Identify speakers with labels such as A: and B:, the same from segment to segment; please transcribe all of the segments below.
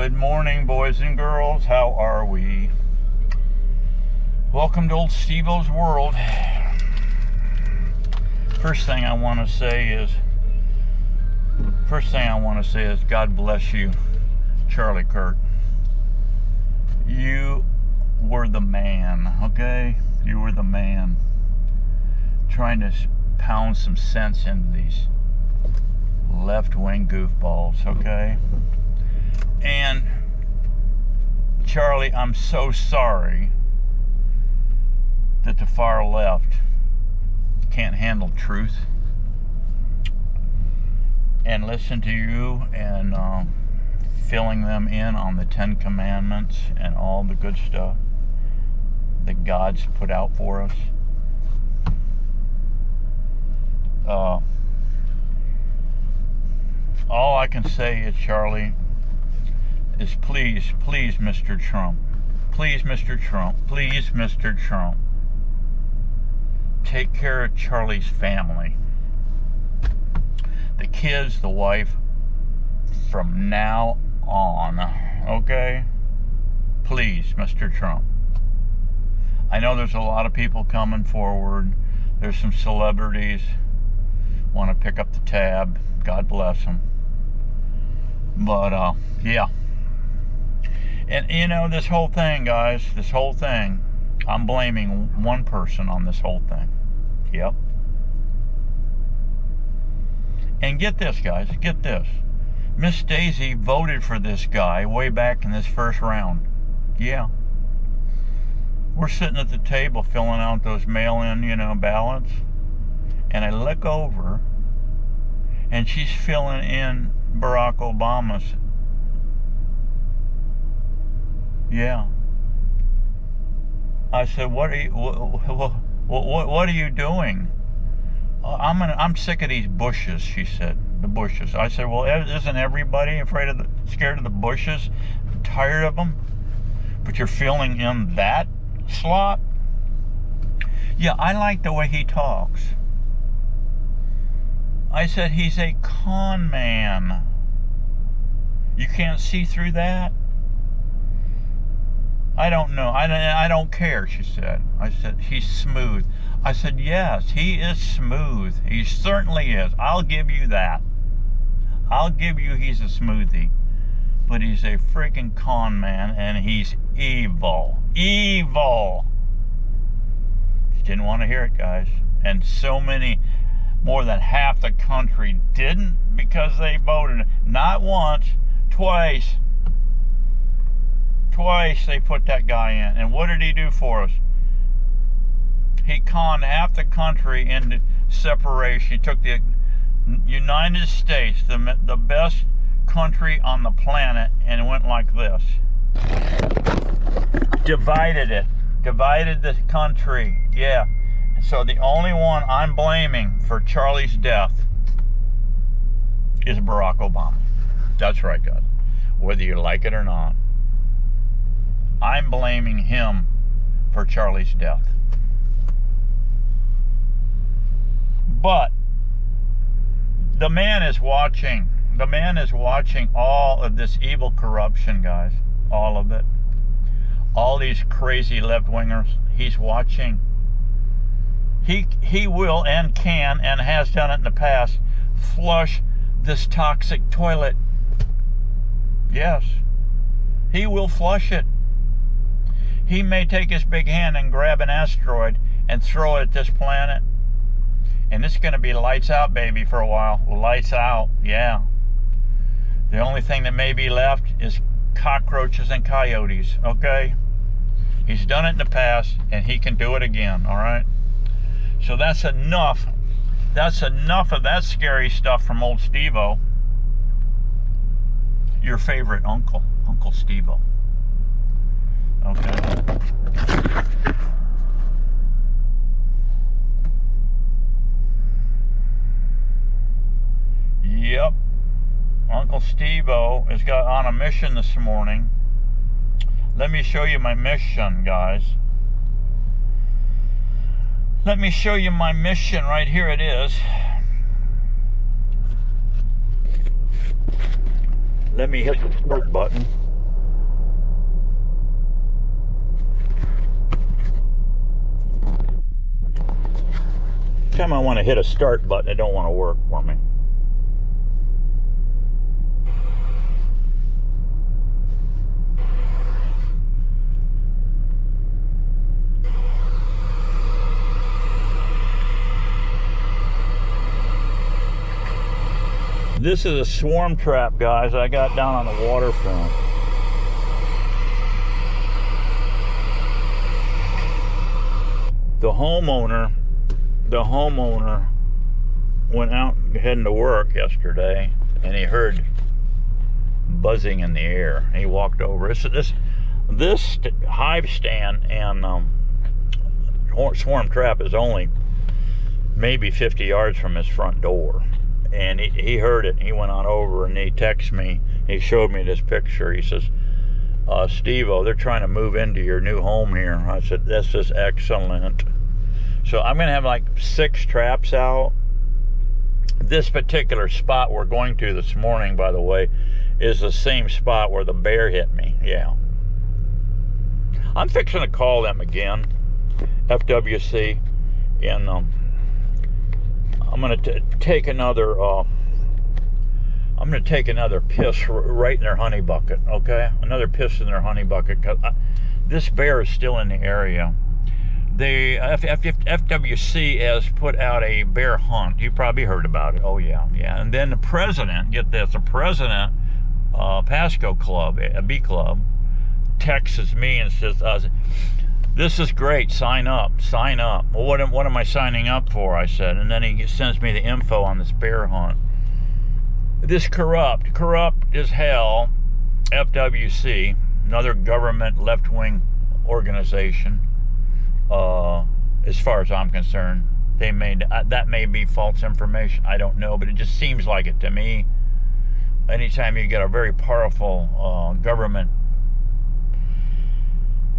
A: Good morning, boys and girls. How are we? Welcome to old Steveo's world. First thing I want to say is God bless you, Charlie Kirk. You were the man, okay? You were the man. Trying to pound some sense into these left-wing goofballs, okay? And Charlie, I'm so sorry that the far left can't handle truth and listen to you and filling them in on the 10 Commandments and all the good stuff that God's put out for us. All I can say is, Charlie, is please, Mr. Trump, please, Mr. Trump, take care of Charlie's family, the kids, the wife, from now on, okay? Please, Mr. Trump. I know there's a lot of people coming forward. There's some celebrities want to pick up the tab. God bless them. But, yeah. And, you know, this whole thing, guys, I'm blaming one person on this whole thing. Yep. And get this, guys, get this. Miss Daisy voted for this guy way back in this first round. Yeah. We're sitting at the table filling out those mail-in, ballots. And I look over, and she's filling in Barack Obama's. Yeah. I said, what are you doing? I'm sick of these bushes, she said. The bushes. I said, well, isn't everybody scared of the bushes? Tired of them? But you're filling in that slot? Yeah, I like the way he talks. I said, he's a con man. You can't see through that? I don't know. I don't care, she said. I said, he's smooth. I said, yes, he is smooth. He certainly is. I'll give you that. I'll give you he's a smoothie. But he's a freaking con man, and he's evil. Evil! Didn't want to hear it, guys. And so many, more than half the country didn't, because they voted. Not once, twice. Twice they put that guy in. And what did he do for us? He conned half the country into separation. He took the United States, the best country on the planet, and went like this. Divided it. Divided the country. Yeah. So the only one I'm blaming for Charlie's death is Barack Obama. That's right, guys. Whether you like it or not. I'm blaming him for Charlie's death. But the man is watching. The man is watching all of this evil corruption, guys. All of it. All these crazy left-wingers. He's watching. He will and can and has done it in the past, flush this toxic toilet. Yes. He will flush it. He may take his big hand and grab an asteroid and throw it at this planet. And it's going to be lights out, baby, for a while. Lights out, yeah. The only thing that may be left is cockroaches and coyotes, okay? He's done it in the past, and he can do it again, all right? So that's enough. That's enough of that scary stuff from old Steveo. Your favorite uncle, Uncle Steveo. Okay. Yep. Uncle Steveo has got on a mission this morning. Let me show you my mission, guys. Let me show you my mission. Right here it is. Let me hit the start button. Time I want to hit a start button, it don't want to work for me. This is a swarm trap, guys, I got down on the waterfront. The homeowner went out heading to work yesterday, and he heard buzzing in the air. He walked over. This hive stand and swarm trap is only maybe 50 yards from his front door. And he heard it, and he went on over, and he texted me. He showed me this picture. He says, Steveo, they're trying to move into your new home here. I said, this is excellent. So I'm going to have like 6 traps out. This particular spot we're going to this morning, by the way, is the same spot where the bear hit me. Yeah. I'm fixing to call them again, FWC, and I'm going to take another. I'm going to take another piss right in their honey bucket. Okay, another piss in their honey bucket, because this bear is still in the area. The FWC has put out a bear hunt. You probably heard about it. Oh yeah, yeah. And then the president, get this, the president, Pasco Club, a B Club, texts me and says, "This is great. Sign up. Sign up." Well, what am I signing up for? I said, and then he sends me the info on this bear hunt. This corrupt as hell, FWC, another government left-wing organization. As far as I'm concerned, they made that may be false information. I don't know, but it just seems like it to me. Anytime you get a very powerful government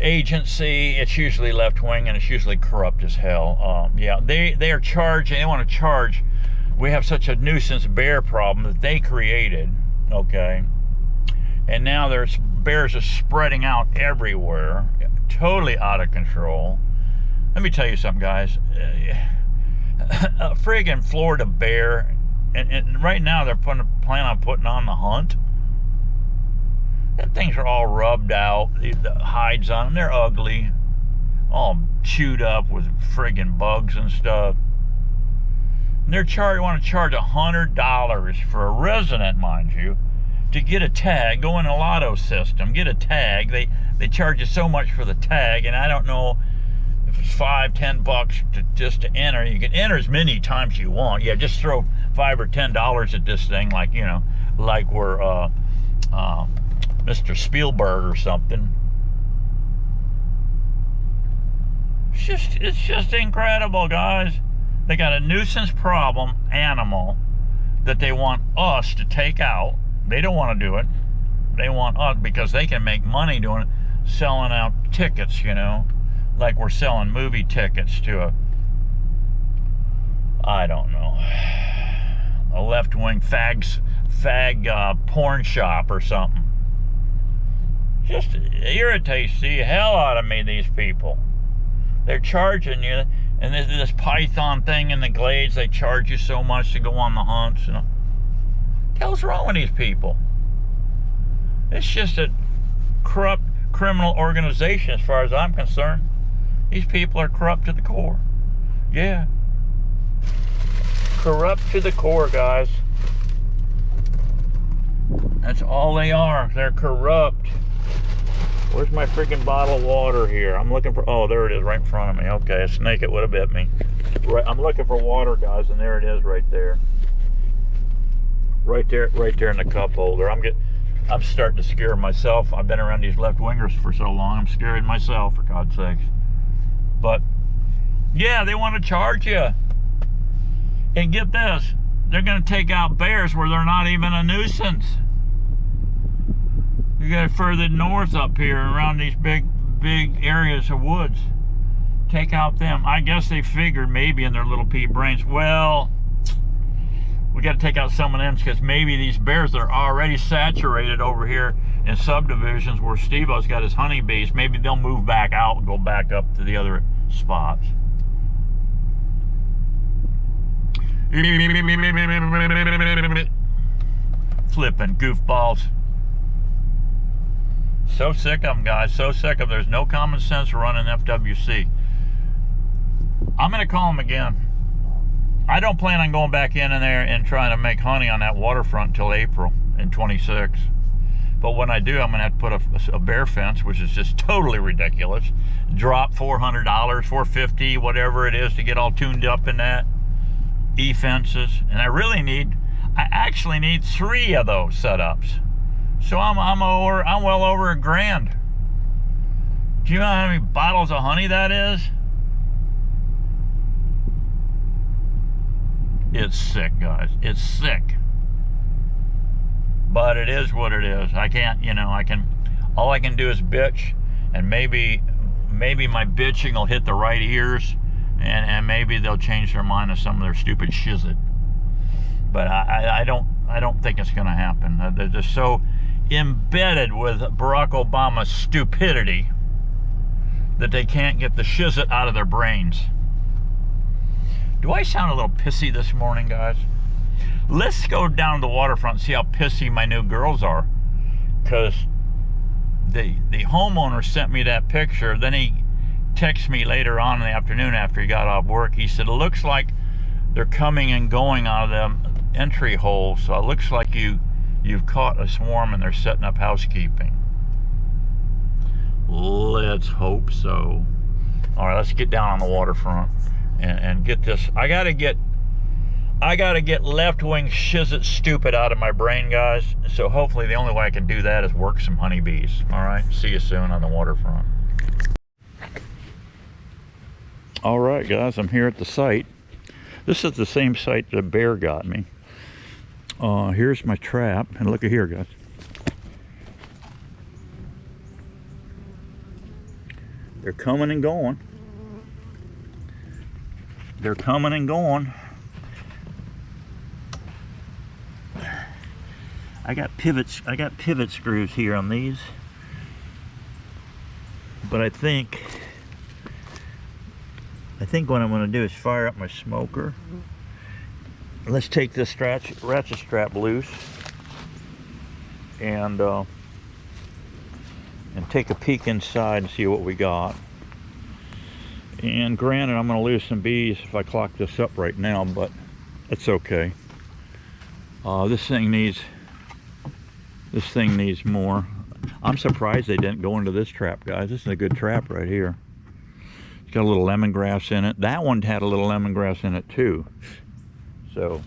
A: agency, it's usually left-wing, and it's usually corrupt as hell. Yeah, they are charging. They want to charge. We have such a nuisance bear problem that they created. Okay, and now there's bears are spreading out everywhere, totally out of control. Let me tell you something, guys. A friggin' Florida bear, and right now they're planning on putting on the hunt. Them things are all rubbed out. The hides on them, they're ugly, all chewed up with friggin' bugs and stuff. And they're want to charge $100 for a resident, mind you, to get a tag. Go in a lotto system, get a tag. They charge you so much for the tag, and I don't know if it's $5-10 just to enter. You can enter as many times as you want. Yeah, just throw $5 or $10 at this thing, like, you know, like we're Mr. Spielberg or something. It's just incredible, guys. They got a nuisance problem animal that they want us to take out. They don't want to do it. They want us, because they can make money doing it, selling out tickets, you know, like we're selling movie tickets to I don't know, a left-wing fag porn shop or something. Just irritates the hell out of me, these people. They're charging you, and this python thing in the glades, they charge you so much to go on the hunts. You know, what the hell's wrong with these people? It's just a corrupt criminal organization as far as I'm concerned. These people are corrupt to the core. Yeah. Corrupt to the core, guys. That's all they are. They're corrupt. Where's my freaking bottle of water here? I'm looking for, oh, there it is right in front of me. Okay, a snake, it would have bit me. Right, I'm looking for water, guys, and there it is right there. Right there in the cup holder. I'm starting to scare myself. I've been around these left-wingers for so long, I'm scaring myself, for God's sakes. But, yeah, they want to charge you. And get this, they're going to take out bears where they're not even a nuisance. You got further north up here around these big areas of woods. Take out them. I guess they figured maybe in their little pea brains, well, we got to take out some of them because maybe these bears that are already saturated over here in subdivisions where Steveo's got his honeybees, maybe they'll move back out and go back up to the other spots. Flipping goofballs. So sick of them, guys. So sick of them. There's no common sense running FWC. I'm going to call them again. I don't plan on going back in there and trying to make honey on that waterfront until April in 26. But when I do, I'm going to have to put a bear fence, which is just totally ridiculous. Drop $400, $450, whatever it is, to get all tuned up in that. E-fences. And I actually need 3 of those setups. So I'm well over $1,000. Do you know how many bottles of honey that is? It's sick, guys. It's sick. But it is what it is. I can't, all I can do is bitch, and maybe my bitching will hit the right ears, and maybe they'll change their mind on some of their stupid shizzit. But I don't think it's going to happen. They're just so embedded with Barack Obama's stupidity that they can't get the shizzit out of their brains. Do I sound a little pissy this morning, guys? Let's go down to the waterfront and see how pissy my new girls are. Because the homeowner sent me that picture. Then he texted me later on in the afternoon after he got off work. He said, it looks like they're coming and going out of them entry holes. So it looks like you've caught a swarm and they're setting up housekeeping. Let's hope so. All right, let's get down on the waterfront and get this. I gotta get left-wing shizzit stupid out of my brain, guys. So hopefully the only way I can do that is work some honeybees. All right, see you soon on the waterfront. All right, guys, I'm here at the site. This is the same site that a bear got me. Here's my trap, and look at here, guys. They're coming and going. They're coming and going. I got pivot screws here on these. But I think what I'm going to do is fire up my smoker. Let's take this ratchet strap loose and take a peek inside and see what we got. And granted, I'm going to lose some bees if I clock this up right now, but it's okay. This thing needs more. I'm surprised they didn't go into this trap, guys. This is a good trap right here. It's got a little lemongrass in it. That one had a little lemongrass in it too. So,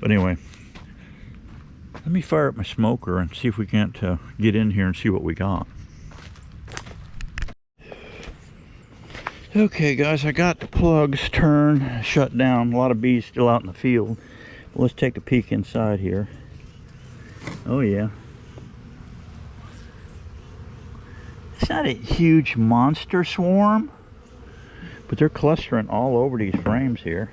A: but anyway, let me fire up my smoker and see if we can't get in here and see what we got. Okay, guys, I got the plugs turned, shut down. A lot of bees still out in the field. Let's take a peek inside here. Oh yeah. It's not a huge monster swarm, but they're clustering all over these frames here.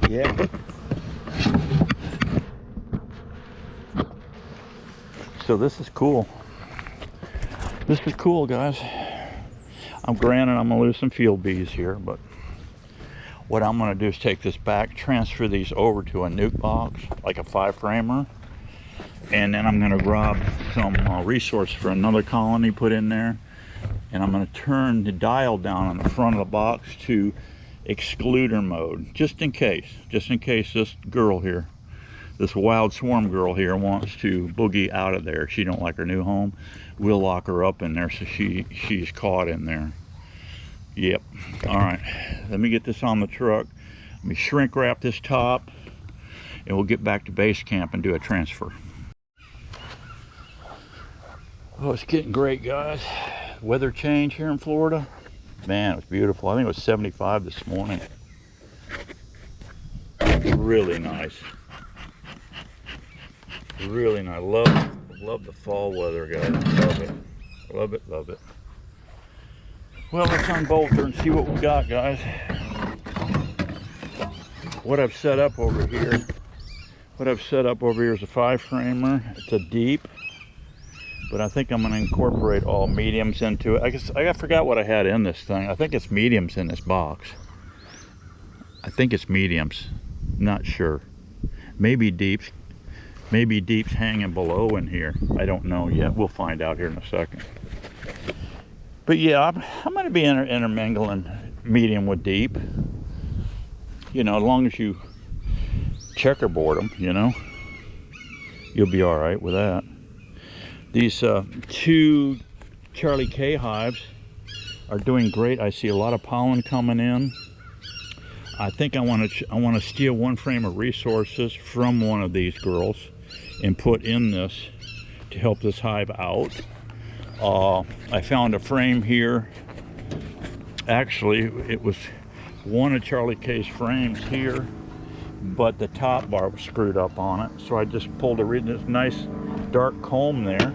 A: Yeah. So this is cool. This is cool, guys. Granted, I'm gonna lose some field bees here, but what I'm gonna do is take this back, transfer these over to a nuke box, like a 5-framer, and then I'm gonna grab some resource for another colony put in there, and I'm gonna turn the dial down on the front of the box to excluder mode, just in case this girl here, this wild swarm girl here, wants to boogie out of there. She don't like her new home. We'll lock her up in there so she's caught in there. Yep. All right, let me get this on the truck. Let me shrink wrap this top, and we'll get back to base camp and do a transfer. Oh, it's getting great, guys. Weather change here in Florida. Man, it was beautiful. I think it was 75 this morning. Really nice. Really nice. Love the fall weather, guys. Love it. Love it, love it. Well, let's unbolt her and see what we got, guys. What I've set up over here is a 5-framer. It's a deep. but I think I'm going to incorporate all mediums into it. I forgot what I had in this thing. I think it's mediums in this box. I think it's mediums. Not sure. Maybe deeps. Maybe deeps hanging below in here. I don't know yet. We'll find out here in a second. But yeah, I'm going to be intermingling medium with deep. You know, as long as you checkerboard them, you know, you'll be all right with that. These 2 Charlie K hives are doing great. I see a lot of pollen coming in. I think I want to steal one frame of resources from one of these girls and put in this to help this hive out. I found a frame here. Actually, it was one of Charlie K's frames here, but the top bar was screwed up on it. So I just pulled this nice dark comb there.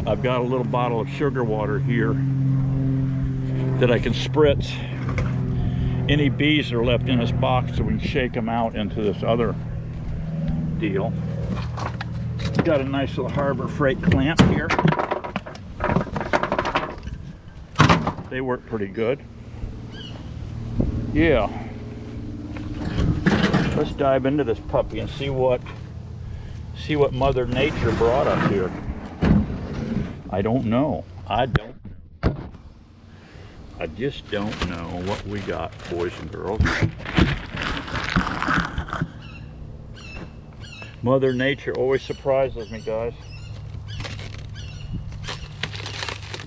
A: I've got a little bottle of sugar water here that I can spritz any bees that are left in this box so we can shake them out into this other deal. Got a nice little Harbor Freight clamp here. They work pretty good. Yeah. Let's dive into this puppy and see what Mother Nature brought us here. I don't know. I just don't know what we got, boys and girls. Mother Nature always surprises me, guys.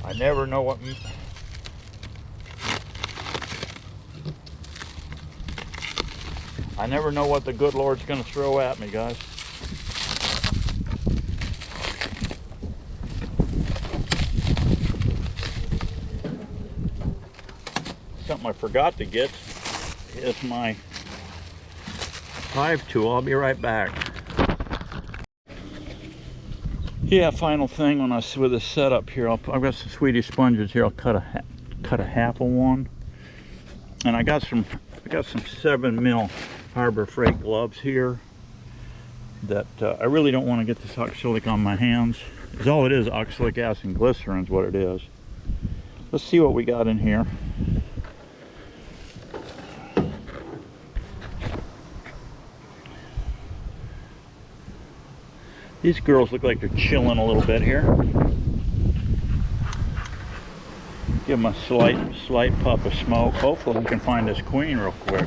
A: I never know what the good Lord's going to throw at me, guys. Something I forgot to get is my hive tool. I'll be right back. Yeah, final thing when I with this setup here, I've got some Swedish sponges here. I'll cut a half of one, and I got some 7mm Harbor Freight gloves here that I really don't want to get this oxalic on my hands. Because all it is, oxalic acid and glycerin is what it is. Let's see what we got in here. These girls look like they're chilling a little bit here. Give them a slight puff of smoke. Hopefully we can find this queen real quick.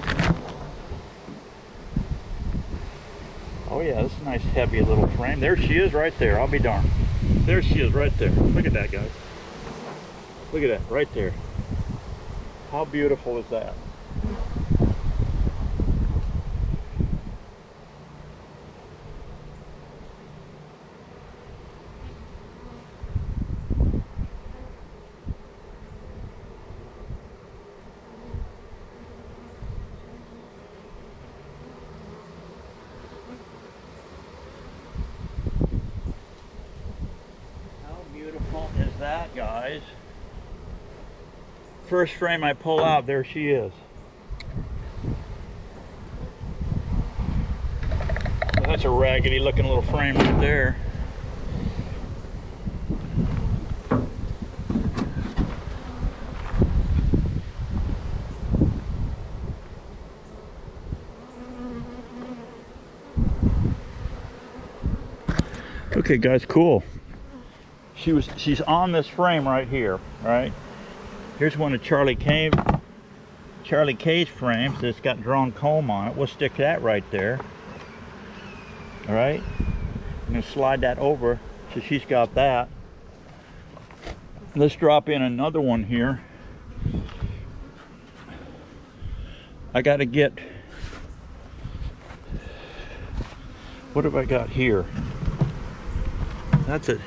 A: Oh yeah, this is a nice heavy little frame. There she is right there. I'll be darned. There she is right there. Look at that, guys. Look at that right there. How beautiful is that? Is that, guys? First frame I pull out, there she is. So that's a raggedy looking little frame right there. Okay guys, cool. She's on this frame right here, right? Here's one of Charlie K's frames that's got drawn comb on it. We'll stick that right there. All right? I'm gonna slide that over so she's got that. Let's drop in another one here. I gotta get, what have I got here? That's it.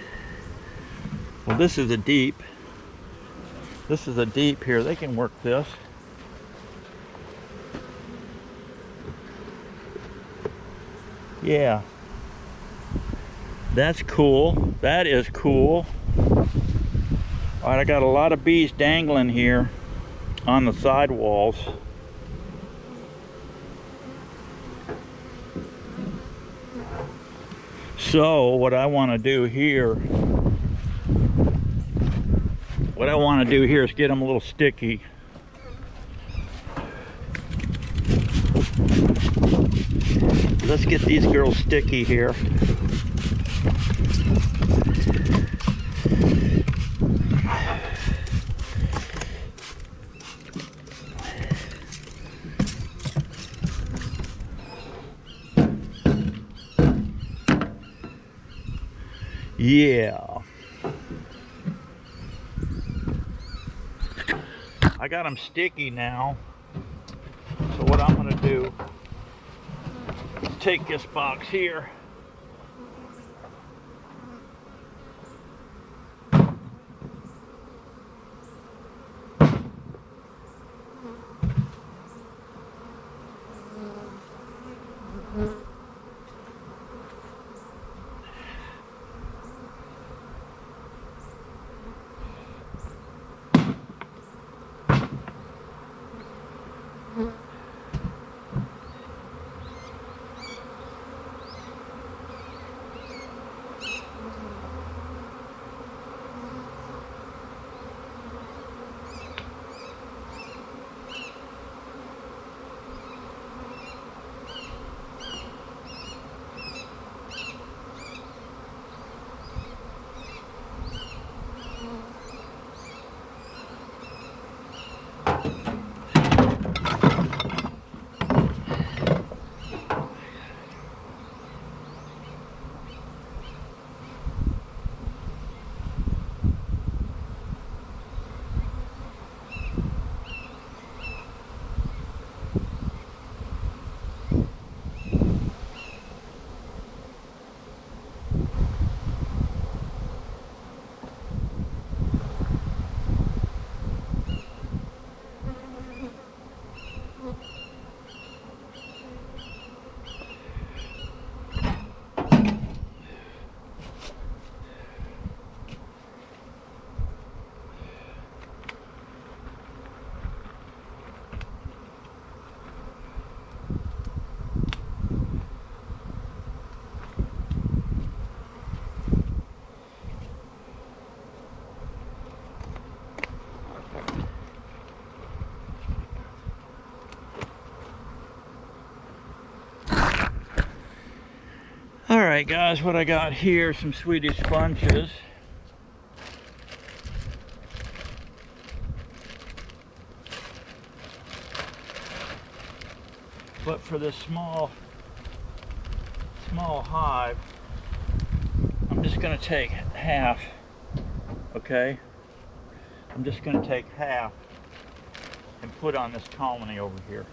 A: Well, this is a deep. This is a deep here. They can work this. Yeah. That's cool. That is cool. All right, I got a lot of bees dangling here on the side walls. So what I want to do here, is get them a little sticky. Let's get these girls sticky here. Yeah. I got them sticky now. So what I'm going to do is take this box here. Alright guys, what I got here, some Swedish sponges. But for this small hive, I'm just going to take half, okay? I'm just going to take half and put on this colony over here.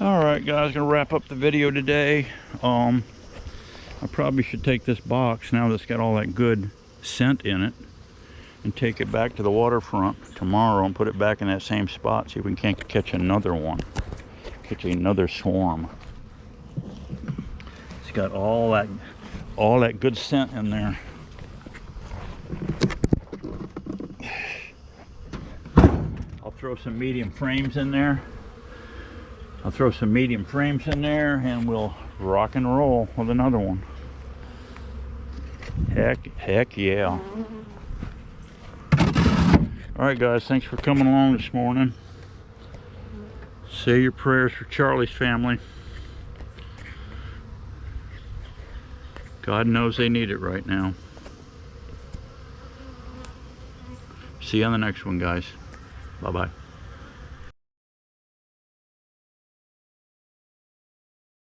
A: Alright guys, gonna wrap up the video today. I probably should take this box now that's got all that good scent in it and take it back to the waterfront tomorrow and put it back in that same spot, see if we can't catch another one, catch another swarm. It's got all that good scent in there. I'll throw some medium frames in there. And we'll rock and roll with another one. Heck yeah. Alright guys, thanks for coming along this morning. Say your prayers for Charlie's family. God knows they need it right now. See you on the next one, guys. Bye-bye.